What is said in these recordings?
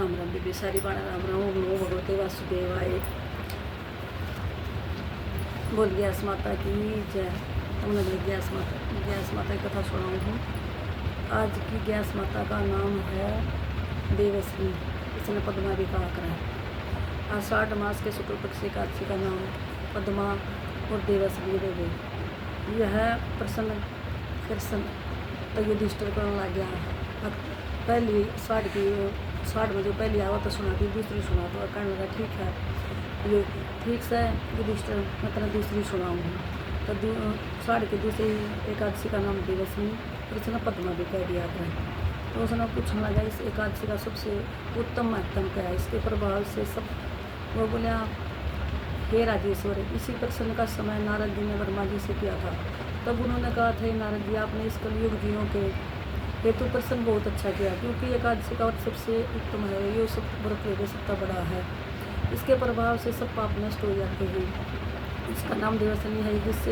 Ram Ram baby सारी बाणा राम राम ओम नमो भगवते वासुदेवाय। बोल गैस माता की जय। हमने गैस माता की कथा सुनाऊँ हूँ। आज की गैस माता का नाम है देवश्री। इसने पद्मा भी कहा करा है। आषाढ़ मास के शुक्ल पक्ष एकादशी का नाम पद्मा और देवश्री देवी। यह प्रसन्न कृष्ण तो युधिष्ठिर करने लग गया। पहली साठ में जो पहली आवत सुनाती दूसरी सुना तो कहने लगा ठीक है ये ठीक से युधिष्ठिर मतलब दूसरी सुनाऊँगी। तो साठ की दूसरी एकादशी का नाम देवश्री और उसने पद्मा भी कह दिया था। तो उसने पूछने लगा इस एकादशी का सबसे उत्तम महत्व क्या है, इसके प्रभाव से सब वो बोले हे राजेश्वर। इसी प्रश्न का समय नारद जी ने वर्मा जी से किया था। तब उन्होंने कहा था नारद जी आपने इस कलयुग जीवों के हेतु प्रश्न बहुत अच्छा किया, क्योंकि एकादशी का व्रत सबसे उत्तम है। ये सब व्रत लेके सबका बड़ा है। इसके प्रभाव से सब पाप नष्ट हो जाते हैं। इसका नाम देवश्री है, जिससे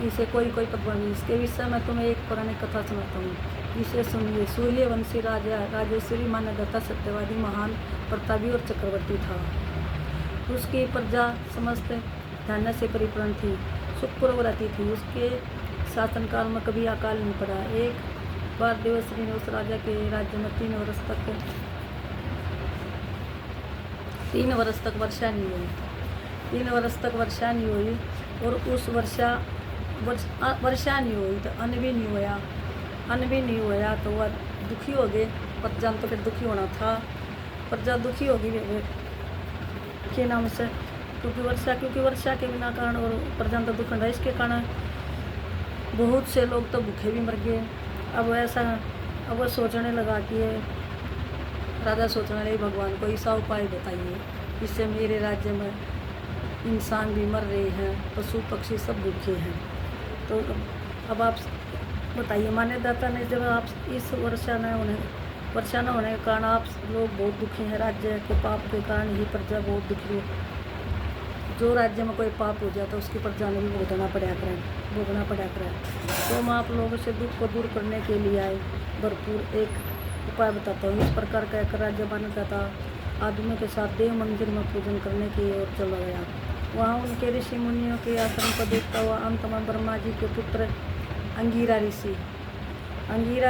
इसे कोई पद्मा नहीं। इसके विषय में तुम्हें एक पौराणिक कथा सुनाता हूँ, इसे सुनिए। सूर्यवंशी राजा राजेश्वरी माना जाता सत्यवादी महान प्रतापी और चक्रवर्ती था। उसकी प्रजा समस्त धन्य से परिपूर्ण थी, सुखपूर्व रहती थी। उसके शासनकाल में कभी अकाल नहीं पड़ा। एक बार देवश्री ने उस राजा के राज्य में 3 वर्ष तक वर्षा नहीं हुई। 3 वर्ष तक वर्षा नहीं हुई और उस वर्षा नहीं हुई तो अन्न भी नहीं हुआ तो वह दुखी हो गए। प्रजा तो फिर दुखी होना था। प्रजा दुखी होगी के नाम से, क्योंकि वर्षा के बिना कारण और प्रजा तो दुख रहा। इसके कारण बहुत से लोग तो भूखे भी मर गए। अब वह सोचने लगा कि राजा सोचने लगे भगवान को ऐसा उपाय बताइए जिससे मेरे राज्य में इंसान भी मर रहे हैं, पशु पक्षी सब भूखे हैं। तो अब आप बताइए मान्यदाता ने जब आप इस वर्षा न होने के कारण आप लोग बहुत दुखी हैं। राज्य के पाप के कारण ही प्रजा बहुत दुखी है। जो राज्य में कोई पाप हो जाता है उसकी प्रजा ने भी भोगना पड़ा करे। तो मैं आप लोगों से दुख को दूर करने के लिए आए भरपूर एक उपाय बताता हूँ। इस प्रकार का एक राज्य मान्यदाता आदमी के साथ देव मंदिर में पूजन करने की ओर चला गया। वहाँ उनके ऋषि मुनियों के आश्रम को देखता हुआ अंत में ब्रह्मा जी के पुत्र अंगिरा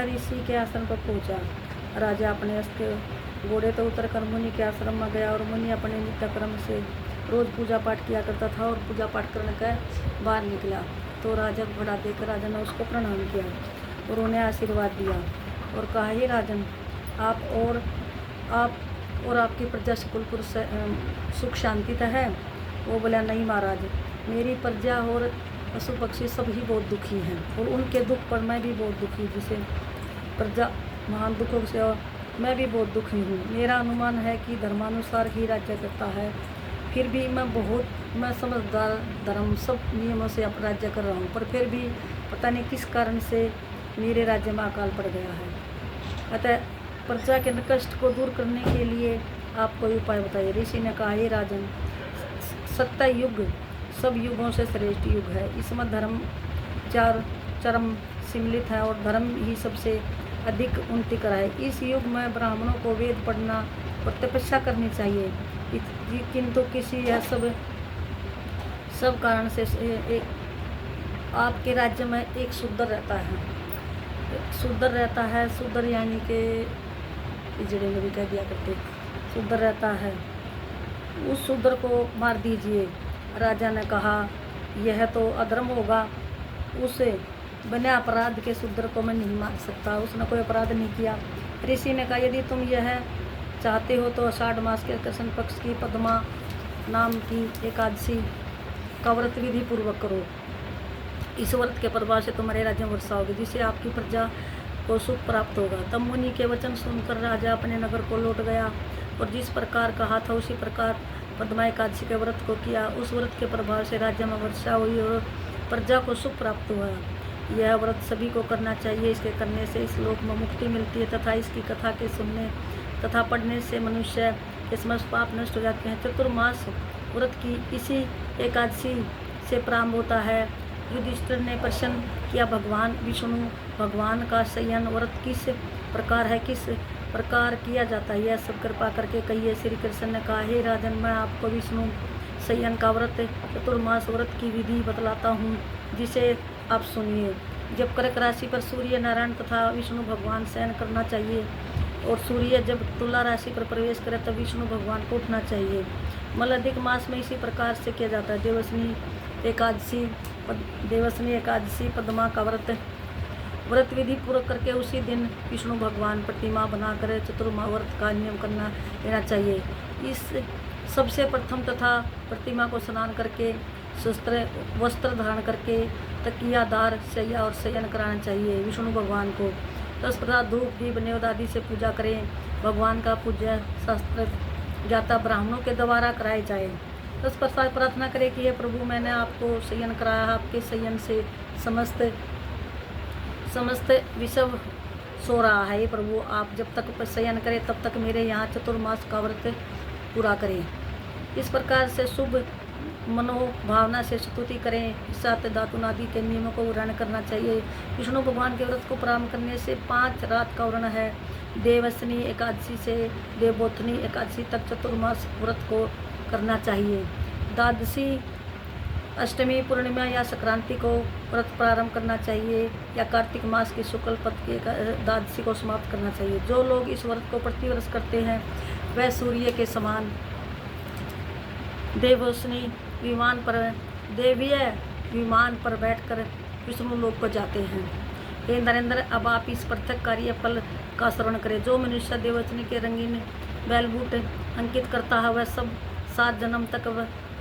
ऋषि के आश्रम पर पहुँचा। राजा अपने अस्त्र घोड़े तो उतरकर मुनि के आश्रम में गया और मुनि अपने नित्य क्रम से रोज पूजा पाठ किया करता था और पूजा पाठ करने का बाहर निकला तो राजा को खड़ा देखकर राजा ने उसको प्रणाम किया और उन्हें आशीर्वाद दिया और कहा हे राजन आप और आपकी प्रजा कुल सुख शांति तो है। वो बोला नहीं महाराज, मेरी प्रजा और पशु पक्षी सब ही बहुत दुखी हैं और उनके दुख पर मैं भी बहुत दुखी, जिसे प्रजा महान दुखों से और मैं भी बहुत दुखी हूँ। मेरा अनुमान है कि धर्मानुसार ही राज्य करता है, फिर भी मैं समझदार धर्म सब नियमों से अब राज्य कर रहा हूँ, पर फिर भी पता नहीं किस कारण से मेरे राज्य में अकाल पड़ गया है। अतः प्रजा के कष्ट को दूर करने के लिए आप कोई उपाय बताइए। ऋषि ने कहा हे राजन, सत्ता युग सब युगों से श्रेष्ठ युग है। इसमें धर्म 4 चरम सम्मिलित है और धर्म ही सबसे अधिक उन्नति कराए। इस युग में ब्राह्मणों को वेद पढ़ना और तपस्या करनी चाहिए, किंतु किसी यह सब कारण से आपके राज्य में एक शूद्र रहता है। शूद्र यानी के इजड़े में भी कह दिया करते, शूद्र रहता है, उस शूद्र को मार दीजिए। राजा ने कहा यह तो अधर्म होगा, उसे बिना अपराध के शूद्र को मैं नहीं मार सकता, उसने कोई अपराध नहीं किया। ऋषि ने कहा यदि तुम यह चाहते हो तो आषाढ़ मास के कृष्ण पक्ष की पद्मा नाम की एकादशी का व्रत विधि पूर्वक करो। इस व्रत के प्रभाव से तुम्हारे राज्य में वर्षा होगी, जिससे आपकी प्रजा को सुख प्राप्त होगा। तब मुनि के वचन सुनकर राजा अपने नगर को लौट गया और जिस प्रकार कहा था उसी प्रकार पद्मा एकादशी के व्रत को किया। उस व्रत के प्रभाव से राज्य में वर्षा हुई और प्रजा को सुख प्राप्त हुआ। यह व्रत सभी को करना चाहिए। इसके करने से इस लोक में मुक्ति मिलती है तथा इसकी कथा के सुनने तथा पढ़ने से मनुष्य के समस्त पाप नष्ट हो जाते हैं। चतुर्मास व्रत की इसी एकादशी से प्रारंभ होता है। युधिष्ठिर ने प्रश्न किया भगवान विष्णु भगवान का शयन व्रत किस प्रकार है, किस प्रकार किया जाता है। यह सब कृपा करके कहिए। श्री कृष्ण ने कहा, हे राजन, मैं आपको विष्णु शयन का व्रत चतुर्मास व्रत की विधि बतलाता हूँ, जिसे आप सुनिए। जब कर्क राशि पर सूर्य नारायण तथा विष्णु भगवान शयन करना चाहिए और सूर्य जब तुला राशि पर प्रवेश करे तब विष्णु भगवान को उठना चाहिए। मलयाधिक मास में इसी प्रकार से किया जाता है। देवसनी एकादशी पद्मा का व्रत विधि पूर्ण करके उसी दिन विष्णु भगवान प्रतिमा बनाकर चतुर्मा व्रत का नियम करना लेना चाहिए। इस सबसे प्रथम तथा प्रतिमा को स्नान करके वस्त्र धारण करके तकियादार शैया और शयन कराना चाहिए विष्णु भगवान को। तत्पश्चात धूप दीप नैवेद्य आदि से पूजा करें। भगवान का पूजा शास्त्र ज्ञाता ब्राह्मणों के द्वारा कराई जाए। तत्पश्चात प्रार्थना करें कि हे प्रभु, मैंने आपको शयन कराया, आपके शयन से समस्त विषव सो रहा है। प्रभु, आप जब तक शयन करें तब तक मेरे यहाँ चतुर्मास का व्रत पूरा करें। इस प्रकार से शुभ मनोभावना से स्तुति करें। साथ धातुनादि के नियमों को ग्रहण करना चाहिए। विष्णु भगवान के व्रत को प्रारंभ करने से 5 रात का वर्ण है। देवसनी एकादशी से देवोत्थनी एकादशी तक चतुर्मास व्रत को करना चाहिए। द्वादशी, अष्टमी, पूर्णिमा या संक्रांति को व्रत प्रारंभ करना चाहिए या कार्तिक मास की शुक्ल पक्ष की द्वादशी को समाप्त करना चाहिए। जो लोग इस व्रत को प्रतिवर्ष करते हैं वह सूर्य के समान देवोत्थनी देवीय विमान पर बैठकर विष्णु लोक को जाते हैं। हे नरेंद्र, अब आप इस पृथक कार्य फल का श्रवण करें। जो मनुष्य देवोत्थनी के रंगीन बैलबूट अंकित करता है वह सब 7 जन्म तक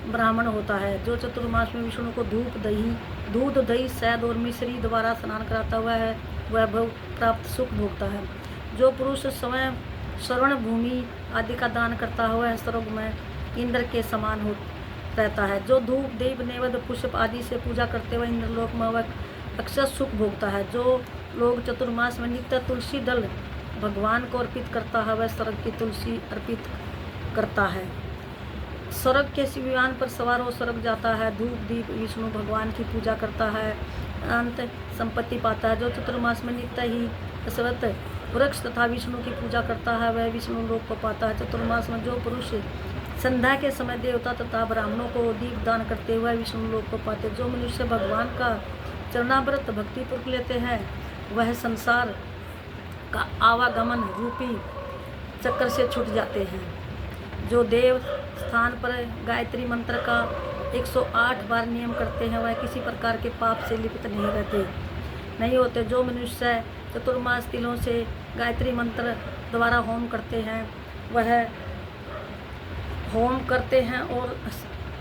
ब्राह्मण होता है। जो चतुर्मास में विष्णु को दूध दही शहद और मिश्री द्वारा स्नान कराता हुआ है वह प्राप्त सुख भोगता है। जो पुरुष स्वयं श्रवण भूमि आदि का दान करता है वह स्वर्ग में इंद्र के समान रहता है। जो धूप दीप नैवेद्य पुष्प आदि से पूजा करते हुए इंद्रलोक में वह अक्षर सुख भोगता है। जो लोग चतुर्मास में नित्य तुलसी दल भगवान को अर्पित करता है वह स्वर्ग की तुलसी अर्पित करता है। स्वर्ग के विमान पर सवार हो स्वर्ग जाता है। धूप दीप विष्णु भगवान की पूजा करता है, अंत संपत्ति पाता है। जो चतुर्मास में नित्य ही अश्वत्थ वृक्ष तथा विष्णु की पूजा करता है वह विष्णु लोक को पाता है। चतुर्मास में जो पुरुष संध्या के समय देवता तथा ब्राह्मणों को दीप दान करते हुए विष्णु लोक को पाते। जो मनुष्य भगवान का चरणाव्रत भक्तिपूर्वक लेते हैं वह संसार का आवागमन रूपी चक्र से छूट जाते हैं। जो देव स्थान पर गायत्री मंत्र का 108 बार नियम करते हैं वह किसी प्रकार के पाप से लिप्त नहीं होते। जो मनुष्य चतुर्मास तिलों से गायत्री मंत्र द्वारा होम करते हैं और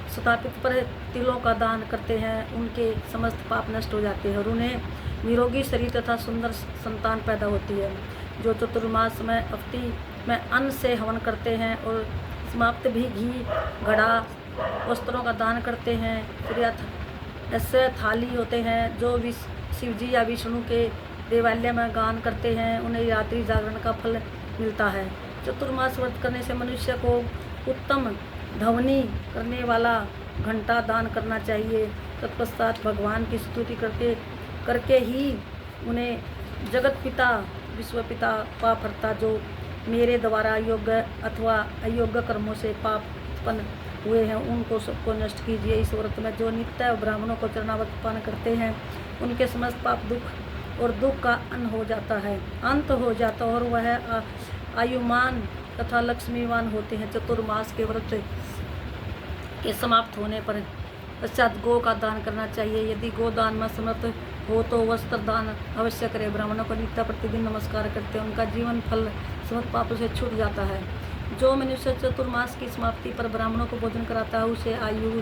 स्थापित पर तिलों का दान करते हैं उनके समस्त पाप नष्ट हो जाते हैं और उन्हें निरोगी शरीर तथा सुंदर संतान पैदा होती है। जो चतुर्मास में अवधि में अन्न से हवन करते हैं और समाप्त भी घी घड़ा वस्त्रों का दान करते हैं फिर ऐसे थाली होते हैं। जो शिवजी या विष्णु के देवालय में गान करते हैं उन्हें रात्रि जागरण का फल मिलता है। चतुर्मास व्रत करने से मनुष्य को उत्तम ध्वनि करने वाला घंटा दान करना चाहिए। तत्पश्चात भगवान की स्तुति करके ही उन्हें जगत पिता विश्व पिता पाप हरता जो मेरे द्वारा योग्य अथवा अयोग्य कर्मों से पाप उत्पन्न हुए हैं उनको सबको नष्ट कीजिए। इस व्रत में जो नित्य ब्राह्मणों को चरणाव्रत पान करते हैं उनके समस्त पाप दुख का अंत हो जाता है और वह आयुमान तथा लक्ष्मीवान होते हैं। चतुर्मास के व्रत के समाप्त होने पर पश्चात गो का दान करना चाहिए। यदि गोदान में समर्थ हो तो वस्त्र दान अवश्य करें। ब्राह्मणों को नित्य प्रतिदिन नमस्कार करते हैं उनका जीवन फल समस्त पापों से छूट जाता है। जो मनुष्य चतुर्मास की समाप्ति पर ब्राह्मणों को भोजन कराता है उसे आयु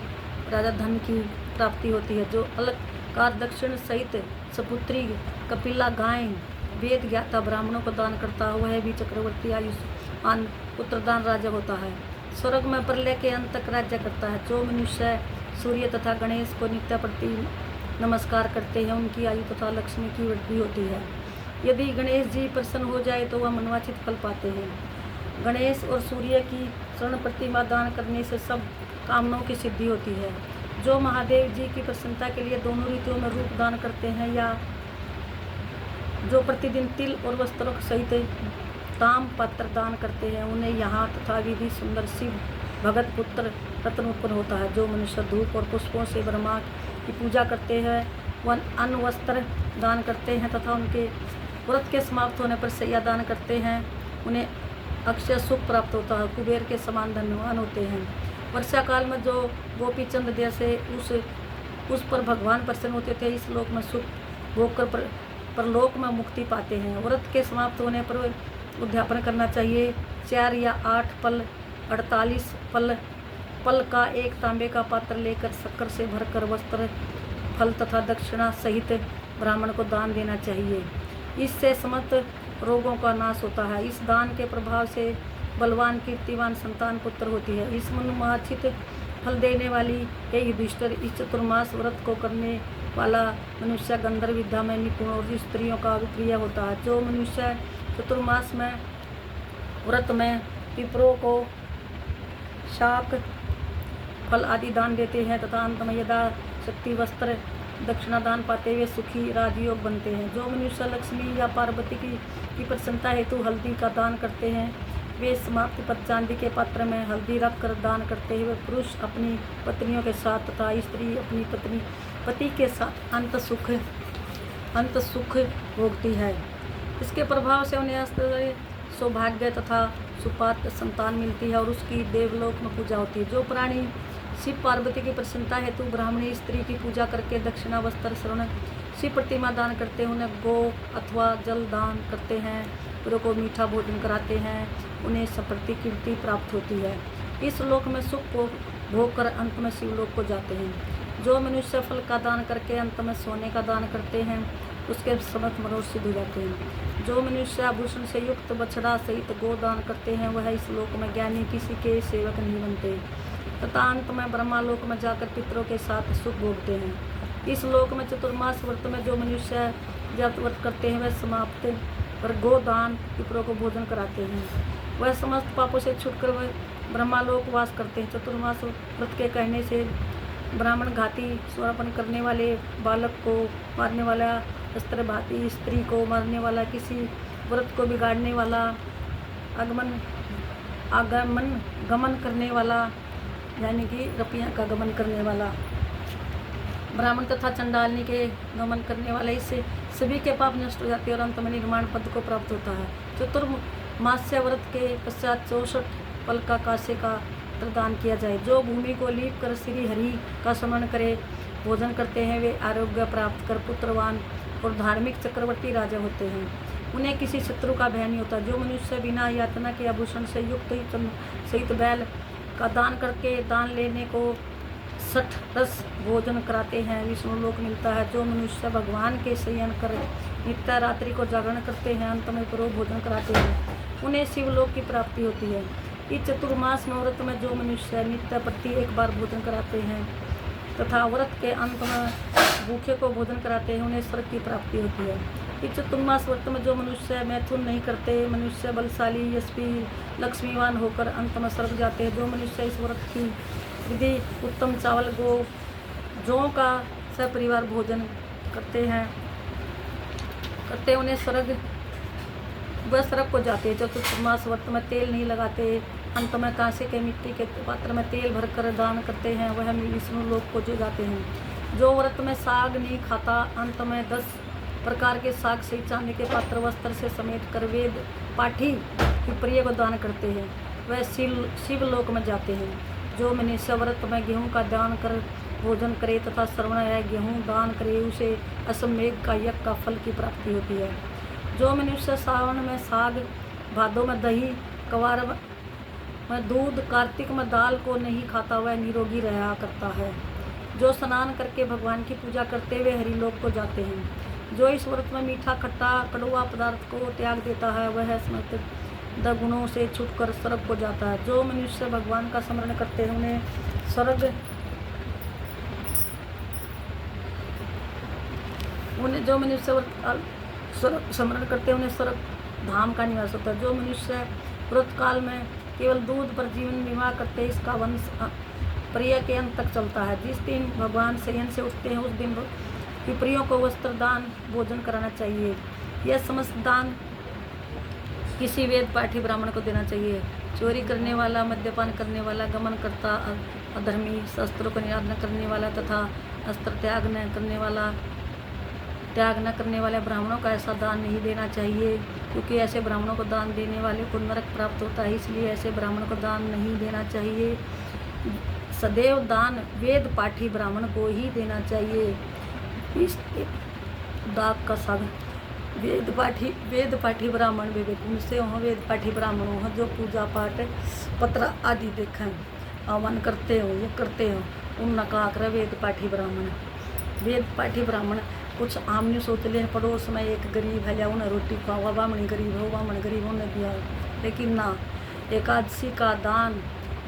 राजा धन की प्राप्ति होती है। जो अलंकार दक्षिण सहित सपुत्री कपिला गाय वेद ज्ञाता ब्राह्मणों को दान करता है वह भी चक्रवर्ती आयुष्मान पुत्रदान राजा होता है। स्वर्ग में प्रलय के अंत तक राज्य करता है। जो मनुष्य सूर्य तथा गणेश को नित्य प्रति नमस्कार करते हैं उनकी आयु तथा लक्ष्मी की वृद्धि होती है। यदि गणेश जी प्रसन्न हो जाए तो वह मनवांछित फल पाते हैं। गणेश और सूर्य की स्वर्ण प्रतिमा दान करने से सब कामनाओं की सिद्धि होती है। जो महादेव जी की प्रसन्नता के लिए दोनों ऋतुओं में रूप दान करते हैं या जो प्रतिदिन तिल और वस्त्रों सहित ताम पात्र दान करते हैं उन्हें यहाँ तथा विधि सुंदर शिव भगत पुत्र रत्न उत्पन्न होता है। जो मनुष्य धूप और पुष्पों से ब्रह्मा की पूजा करते हैं वह अन्न वस्त्र दान करते हैं तथा उनके व्रत के समाप्त होने पर शैया दान करते हैं उन्हें अक्षय सुख प्राप्त होता है, कुबेर के समान धनवान होते हैं। वर्षा काल में जो गोपी चंद जैसे उस पर भगवान प्रसन्न होते थे, इस लोक में सुख भोग कर परलोक में मुक्ति पाते हैं। व्रत के समाप्त होने पर उद्यापन करना चाहिए। 4 या 8 पल 48 पल का एक तांबे का पात्र लेकर शक्कर से भरकर वस्त्र फल तथा दक्षिणा सहित ब्राह्मण को दान देना चाहिए। इससे समस्त रोगों का नाश होता है। इस दान के प्रभाव से बलवान कीर्तिवान संतान पुत्र होती है। इस मनोवांछित फल देने वाली हे युधिष्ठिर, इस चतुर्मास व्रत को करने वाला मनुष्य गंधर्व विद्या में निपुण और स्त्रियों का प्रिय होता है। जो मनुष्य चतुर्मास में व्रत में पिपरों को शाक फल आदि दान देते हैं तथा अंत में यदा शक्ति वस्त्र दक्षिणा दान पाते हुए सुखी राजयोग बनते हैं। जो मनुष्य लक्ष्मी या पार्वती की प्रसन्नता हेतु हल्दी का दान करते हैं वे समाप्ति पर चांदी के पात्र में हल्दी रख कर दान करते हुए पुरुष अपनी पत्नियों के साथ तथा स्त्री अपनी पति के साथ अंत सुख भोगती है। इसके प्रभाव से उन्हें सौभाग्य तथा सुपात्र संतान मिलती है और उसकी देवलोक में पूजा होती है। जो प्राणी शिव पार्वती की प्रसन्नता हेतु ब्राह्मणी स्त्री की पूजा करके दक्षिणा वस्त्र शरण शिव प्रतिमा दान करते हैं उन्हें गो अथवा जल दान करते हैं, पुरों को मीठा भोजन कराते हैं, उन्हें सप्रति कीर्ति प्राप्त होती है। इस लोक में सुख को भोग कर अंत में शिवलोक को जाते हैं। जो मनुष्य फल का दान करके अंत में सोने का दान करते हैं उसके समस्त मनोरथ सिद्ध हो जाते हैं। जो मनुष्य आभूषण से युक्त बछड़ा सहित गो दान करते हैं वह इस लोक में ज्ञानी किसी के सेवक नहीं बनते तथा अंत में ब्रह्मा लोक में जाकर पितरों के साथ सुख भोगते हैं। इस लोक में चतुर्मास व्रत में जो मनुष्य जब व्रत करते हैं वह समाप्त पर गोदान पितरों को भोजन कराते हैं, वह समस्त पापों से छूटकर वह ब्रह्मालोक वास करते हैं। चतुर्मास व्रत के कहने से ब्राह्मण घाती स्वरापन करने वाले बालक को मारने वाला अस्त्र भाती स्त्री को मारने वाला किसी व्रत को बिगाड़ने वाला गमन करने वाला यानी कि रपियाँ का गमन करने वाला ब्राह्मण तथा चंडालनी के गमन करने वाला इससे सभी के पाप नष्ट हो जाते हैं और अंत में निर्माण पद को प्राप्त होता है। चतुर्मास्य व्रत के पश्चात 64 पल का कासे का प्रदान किया जाए। जो भूमि को लीप कर श्री हरि का स्मरण करे भोजन करते हैं वे आरोग्य प्राप्त कर पुत्रवान और धार्मिक चक्रवर्ती राजा होते हैं, उन्हें किसी शत्रु का भय नहीं होता। जो मनुष्य बिना यातना के आभूषण से युक्त सहित बैल का दान करके दान लेने को 60 रस भोजन कराते हैं विष्णु लोक मिलता है। जो मनुष्य भगवान के शयन कर नित्य रात्रि को जागरण करते हैं अंत में पुरो भोजन कराते हैं उन्हें शिवलोक की प्राप्ति होती है। इस चतुर्मास में व्रत में जो मनुष्य नित्य प्रति एक बार भोजन कराते हैं तथा व्रत के अंत में भूखे को भोजन कराते हैं उन्हें स्वर्ग की प्राप्ति होती है। इस चतुर्मास व्रत में जो मनुष्य मैथुन नहीं करते मनुष्य बलशाली यशस्वी लक्ष्मीवान होकर अंत में स्वर्ग जाते हैं। जो मनुष्य इस व्रत की विधि उत्तम चावल जौ का सपरिवार भोजन करते हैं उन्हें स्वर्ग को जाते हैं। चतुर्मास व्रत में तेल नहीं लगाते अंत में कांसे के मिट्टी के पात्र में तेल भरकर दान करते हैं वह विष्णु लोक को जो जाते हैं। जो व्रत में साग नहीं खाता अंत में 10 प्रकार के साग से चांदी के पात्र वस्त्र से समेट कर वेद पाठी की प्रिय को दान करते हैं वह शिव लोक में जाते हैं। जो मनुष्य व्रत में गेहूं का दान कर भोजन करे तथा श्रवण या गेहूं दान करे उसे अश्वमेघ का यज्ञ का फल की प्राप्ति होती है। जो मनुष्य सावन में साग भादों में दही कवार में दूध कार्तिक में दाल को नहीं खाता वह निरोगी रहा करता है। जो स्नान करके भगवान की पूजा करते हुए हरिलोक को जाते हैं। जो इस व्रत में मीठा खट्टा कड़वा पदार्थ को त्याग देता है वह समस्त गुणों से छूटकर स्वर्ग को जाता है। जो मनुष्य भगवान का स्मरण करते हैं उन्हें जो मनुष्य स्मरण करते हैं उन्हें स्वर्ग धाम का निवास होता है। जो मनुष्य व्रत काल में केवल दूध पर जीवन निर्वाह करते हैं इसका वंश प्रिय के अंत तक चलता है। जिस दिन भगवान शयन से उठते हैं उस दिन विप्रियों को वस्त्र दान भोजन कराना चाहिए। यह समस्त दान किसी वेद पाठी ब्राह्मण को देना चाहिए। चोरी करने वाला, मद्यपान करने वाला, गमन करता, अधर्मी, शस्त्रों को निरादन करने वाला तथा अस्त्र त्याग न करने वाले ब्राह्मणों का ऐसा दान नहीं देना चाहिए, क्योंकि ऐसे ब्राह्मणों को दान देने वाले को नरक प्राप्त होता है। इसलिए ऐसे ब्राह्मण को दान नहीं देना चाहिए। सदैव दान वेद पाठी ब्राह्मण को ही देना चाहिए। इस दाग का साग वेद पाठी ब्राह्मण विवेक से हो, वेद पाठी ब्राह्मण हो जो पूजा पाठ पत्र आदि देखें हवन करते हो उन कहा कर वेद पाठी ब्राह्मण कुछ आमने सोच ले पड़ोस में एक गरीब है या उन्हें रोटी खुआवा, ब्राह्मण गरीब हो उन्हें दिया, लेकिन ना, एकादशी का दान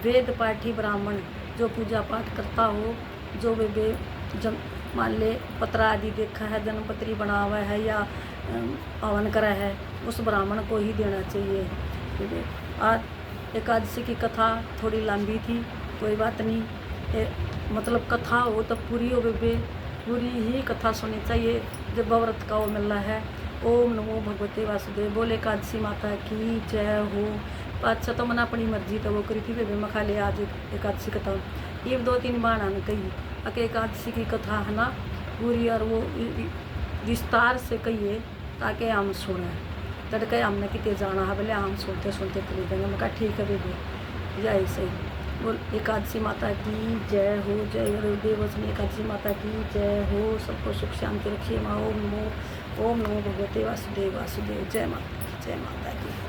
वेद पाठी ब्राह्मण जो पूजा पाठ करता हो, जो वे मान ले पत्र आदि देखा है, जन्मपत्री बना हुआ है या हवन करा है, उस ब्राह्मण को ही देना चाहिए। आज एकादशी की कथा थोड़ी लंबी थी, कोई बात नहीं, मतलब कथा हो तो पूरी हो, पूरी ही कथा सुननी चाहिए जब व्रत का वो मिल रहा है। ओम नमो भगवते वासुदेव। बोले एकादशी माता की जय हो। अच्छा तो मैंने अपनी मर्जी तो वो करी थी, बेबे मखा ले आज एकादशी कथा ये 2-3 बार आने कही अके एकादशी की कथा है ना पूरी, और वो विस्तार से कहिए ताकि हम सुने। तड़के हमने कितने जाना है, बोले हम सुनते चले जाएंगे। मैं कहा ठीक है बेबे, जय सही बोल। एकादशी माता की जय हो। जय देवस्मी एकादशी माता की जय हो। सबको सुख शांति रखिए। माँ ओम नमो भगवते वासुदेव। जय माता की।